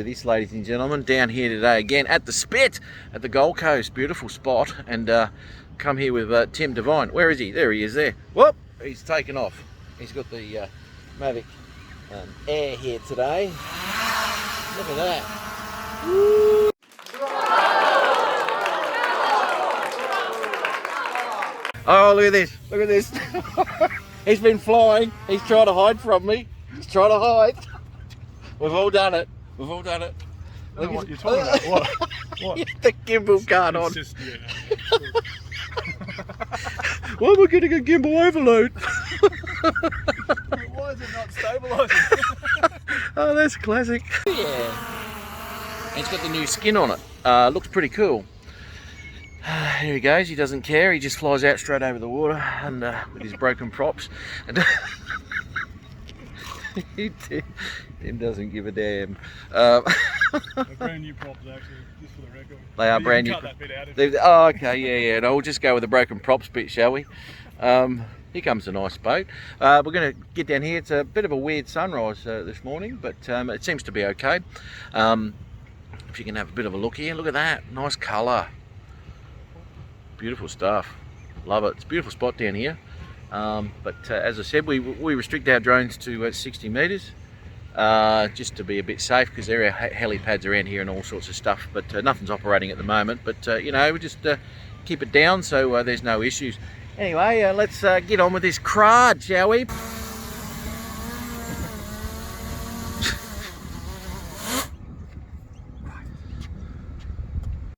with this, ladies and gentlemen. Down here today again at the Spit at the Gold Coast. Beautiful spot. And come here with Tim Devine. Where is he? There he is there. Whoop! He's taken off. He's got the Mavic Air here today. Look at that. Woo. Oh, look at this. Look at this. He's been flying. He's trying to hide from me. He's trying to hide. We've all done it. We've all done it. I don't know what you're talking about. What? The gimbal card on. Just, yeah. Why am I getting a gimbal overload? Why is it not stabilising? Oh, that's classic. Yeah. It's got the new skin on it. Looks pretty cool. Here he goes. He doesn't care. He just flies out straight over the water and with his broken props. And Tim doesn't give a damn. They're brand new props, actually, just for the record. They are brand new. Cut that bit out. Oh, okay, yeah. No, we'll just go with the broken props bit, shall we? Here comes a nice boat. We're going to get down here. It's a bit of a weird sunrise this morning, but it seems to be okay. If you can have a bit of a look here, look at that. Nice colour. Beautiful stuff. Love it. It's a beautiful spot down here. But as I said, we restrict our drones to 60 metres just to be a bit safe, because there are helipads around here and all sorts of stuff, but nothing's operating at the moment. But you know, we just keep it down so there's no issues. Anyway, let's get on with this crud, shall we?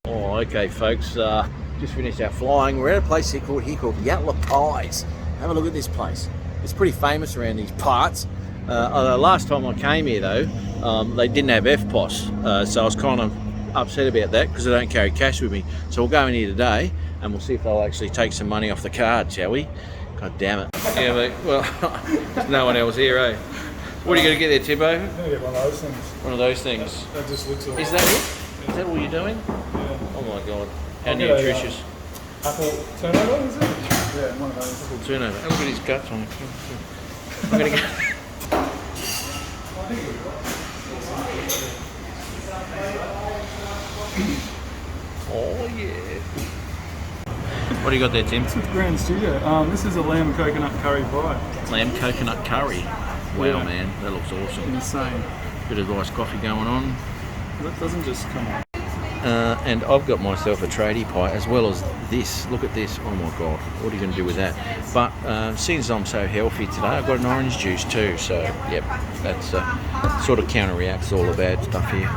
Oh, okay, folks. Just finished our flying. We're at a place here called Yatala Pies. Have a look at this place. It's pretty famous around these parts. Last time I came here though, they didn't have FPOS, so I was kind of upset about that because I don't carry cash with me. So we'll go in here today and we'll see if they'll actually take some money off the card, shall we? God damn it. Yeah, but, well, there's no one else here, eh? What are you going to get there, Timbo? I'm going to get one of those things. One of those things. That just looks like... Is that it? Is that all you're doing? Yeah. Oh my God. How nutritious. Apple turnover, is it? Yeah, one of those. Apple turnover. Look at his guts on it. I'm going to get... Oh yeah. What do you got there, Tim? It's with Grand Studio. This is a lamb coconut curry pie. Lamb coconut curry. Wow, Yeah. man, that looks awesome. Insane. Bit of iced coffee going on. That doesn't just come on. And I've got myself a tradie pie as well as this. Look at this. Oh my God, what are you going to do with that? But since I'm so healthy today, I've got an orange juice too. So, yep, that's sort of counteracts all the bad stuff here.